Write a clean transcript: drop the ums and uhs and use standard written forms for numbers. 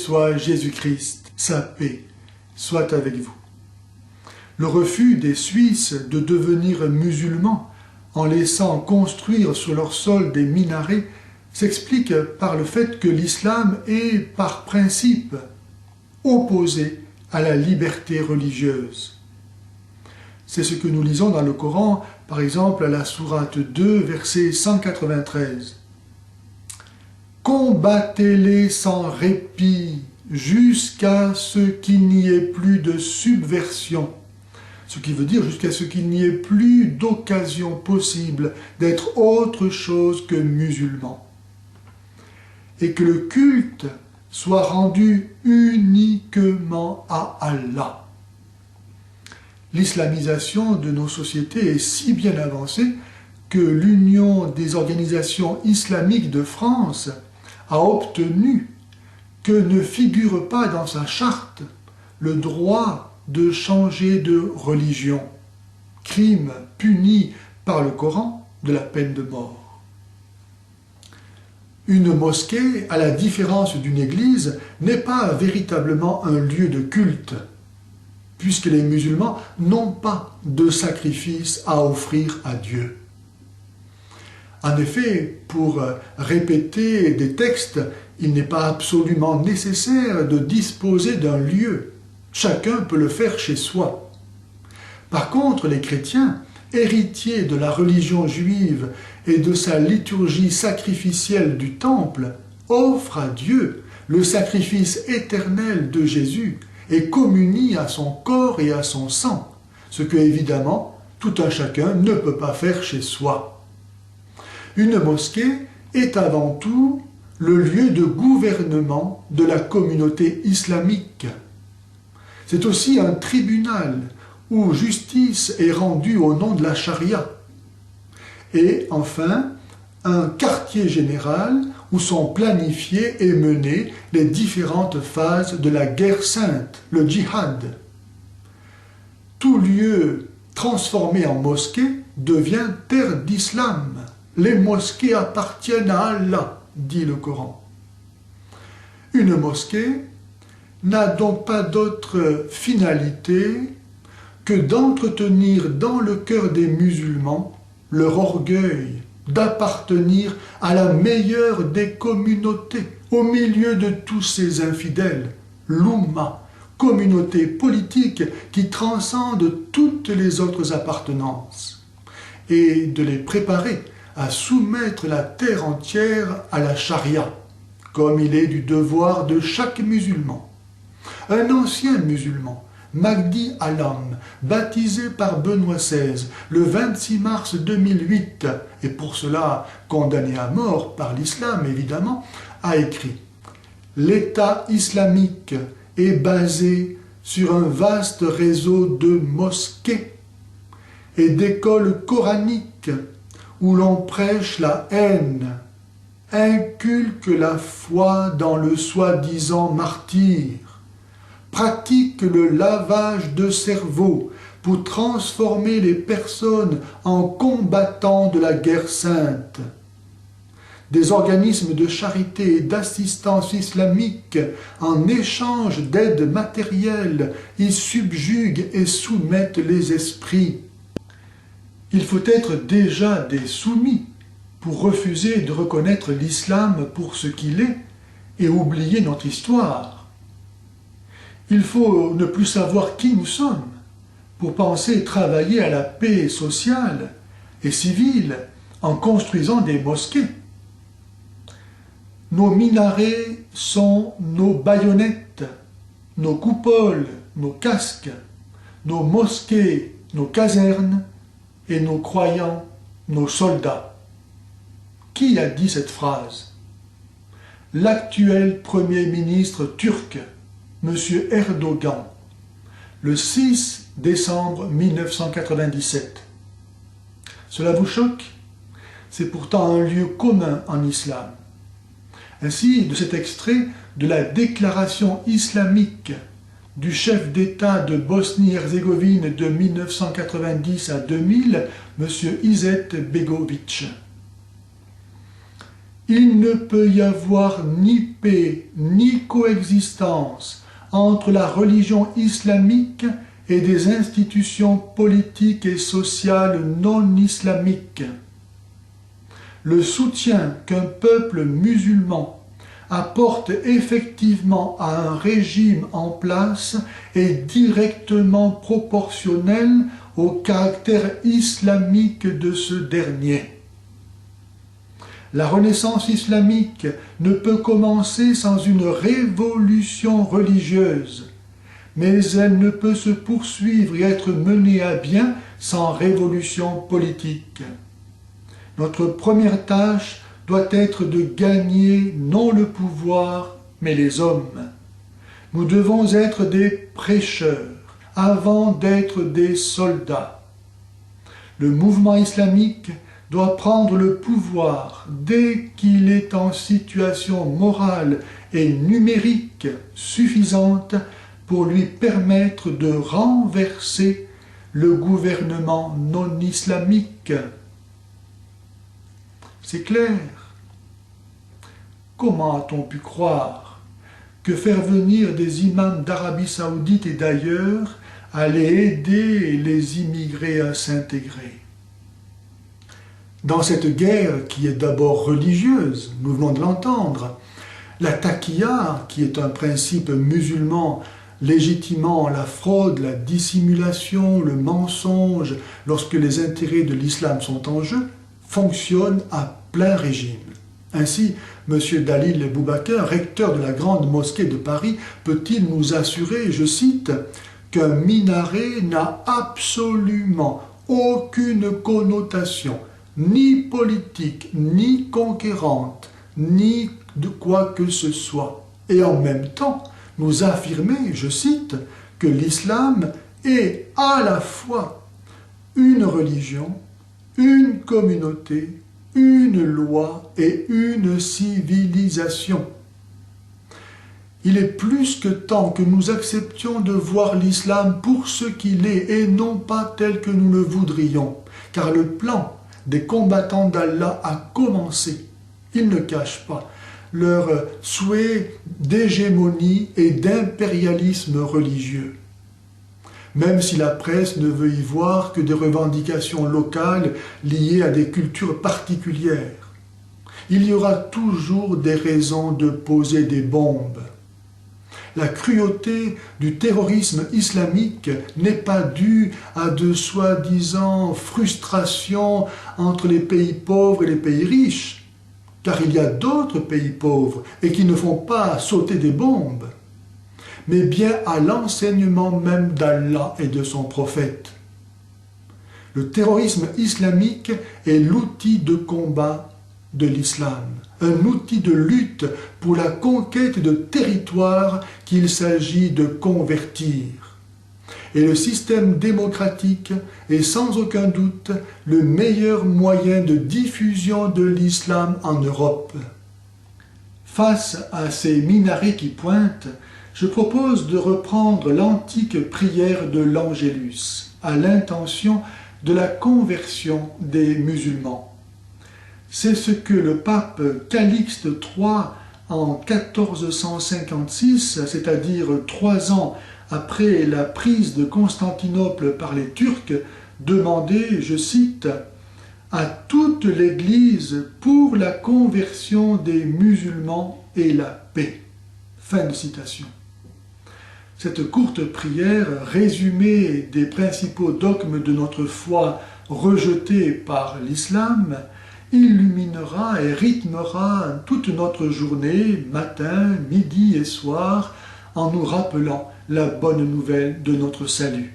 soit Jésus-Christ, sa paix soit avec vous. Le refus des Suisses de devenir musulmans en laissant construire sur leur sol des minarets s'explique par le fait que l'islam est, par principe, opposé à la liberté religieuse. C'est ce que nous lisons dans le Coran, par exemple à la sourate 2, verset 193. « Combattez-les sans répit jusqu'à ce qu'il n'y ait plus de subversion. » Ce qui veut dire jusqu'à ce qu'il n'y ait plus d'occasion possible d'être autre chose que musulman. Et que le culte soit rendu uniquement à Allah. L'islamisation de nos sociétés est si bien avancée que l'Union des organisations islamiques de France a obtenu que ne figure pas dans sa charte le droit de changer de religion, crime puni par le Coran de la peine de mort. Une mosquée, à la différence d'une église, n'est pas véritablement un lieu de culte, puisque les musulmans n'ont pas de sacrifice à offrir à Dieu. En effet, pour répéter des textes, il n'est pas absolument nécessaire de disposer d'un lieu. Chacun peut le faire chez soi. Par contre, les chrétiens, héritiers de la religion juive et de sa liturgie sacrificielle du temple, offrent à Dieu le sacrifice éternel de Jésus et communient à son corps et à son sang, ce que, évidemment, tout un chacun ne peut pas faire chez soi. Une mosquée est avant tout le lieu de gouvernement de la communauté islamique. C'est aussi un tribunal où justice est rendue au nom de la charia. Et enfin, un quartier général où sont planifiées et menées les différentes phases de la guerre sainte, le djihad. Tout lieu transformé en mosquée devient terre d'islam. Les mosquées appartiennent à Allah, dit le Coran. Une mosquée n'a donc pas d'autre finalité que d'entretenir dans le cœur des musulmans leur orgueil d'appartenir à la meilleure des communautés, au milieu de tous ces infidèles, l'Oumma, communauté politique qui transcende toutes les autres appartenances, et de les préparer à soumettre la terre entière à la charia, comme il est du devoir de chaque musulman. Un ancien musulman, Mahdi Alam, baptisé par Benoît XVI le 26 mars 2008, et pour cela condamné à mort par l'islam évidemment, a écrit « L'État islamique est basé sur un vaste réseau de mosquées et d'écoles coraniques où l'on prêche la haine, inculque la foi dans le soi-disant martyr, pratique le lavage de cerveau pour transformer les personnes en combattants de la guerre sainte. Des organismes de charité et d'assistance islamique, en échange d'aide matérielle, y subjuguent et soumettent les esprits. Il faut être déjà des soumis pour refuser de reconnaître l'islam pour ce qu'il est et oublier notre histoire. Il faut ne plus savoir qui nous sommes pour penser travailler à la paix sociale et civile en construisant des mosquées. Nos minarets sont nos baïonnettes, nos coupoles, nos casques, nos mosquées, nos casernes et nos croyants, nos soldats. Qui a dit cette phrase? L'actuel Premier ministre turc, M. Erdogan, le 6 décembre 1997. Cela vous choque? C'est pourtant un lieu commun en islam. Ainsi, de cet extrait de la déclaration islamique du chef d'État de Bosnie-Herzégovine de 1990 à 2000, M. Izetbegovic. Il ne peut y avoir ni paix ni coexistence entre la religion islamique et des institutions politiques et sociales non islamiques. Le soutien qu'un peuple musulman apporte effectivement à un régime en place est directement proportionnel au caractère islamique de ce dernier. La renaissance islamique ne peut commencer sans une révolution religieuse, mais elle ne peut se poursuivre et être menée à bien sans révolution politique. Notre première tâche doit être de gagner non le pouvoir, mais les hommes. Nous devons être des prêcheurs avant d'être des soldats. Le mouvement islamique doit prendre le pouvoir dès qu'il est en situation morale et numérique suffisante pour lui permettre de renverser le gouvernement non islamique. C'est clair. Comment a-t-on pu croire que faire venir des imams d'Arabie Saoudite et d'ailleurs allait aider les immigrés à s'intégrer? Dans cette guerre qui est d'abord religieuse, nous venons de l'entendre, la taqiyya, qui est un principe musulman légitimant la fraude, la dissimulation, le mensonge, lorsque les intérêts de l'islam sont en jeu, fonctionne à plein régime. Ainsi, M. Dalil Boubacar, recteur de la grande mosquée de Paris, peut-il nous assurer, je cite, qu'un minaret n'a absolument aucune connotation ni politique, ni conquérante, ni de quoi que ce soit. Et en même temps, nous affirmer, je cite, que l'islam est à la fois une religion, une communauté, une loi et une civilisation. Il est plus que temps que nous acceptions de voir l'islam pour ce qu'il est et non pas tel que nous le voudrions, car le plan des combattants d'Allah a commencé. Ils ne cachent pas leur souhait d'hégémonie et d'impérialisme religieux. Même si la presse ne veut y voir que des revendications locales liées à des cultures particulières, il y aura toujours des raisons de poser des bombes. La cruauté du terrorisme islamique n'est pas due à de soi-disant frustrations entre les pays pauvres et les pays riches, car il y a d'autres pays pauvres et qui ne font pas sauter des bombes, mais bien à l'enseignement même d'Allah et de son prophète. Le terrorisme islamique est l'outil de combat de l'islam, un outil de lutte pour la conquête de territoires qu'il s'agit de convertir. Et le système démocratique est sans aucun doute le meilleur moyen de diffusion de l'islam en Europe. Face à ces minarets qui pointent, je propose de reprendre l'antique prière de l'Angélus à l'intention de la conversion des musulmans. C'est ce que le pape Calixte III, en 1456, c'est-à-dire 3 ans après la prise de Constantinople par les Turcs, demandait, je cite, « à toute l'Église pour la conversion des musulmans et la paix ». Fin de citation. Cette courte prière, résumée des principaux dogmes de notre foi rejetés par l'islam, illuminera et rythmera toute notre journée, matin, midi et soir, en nous rappelant la bonne nouvelle de notre salut.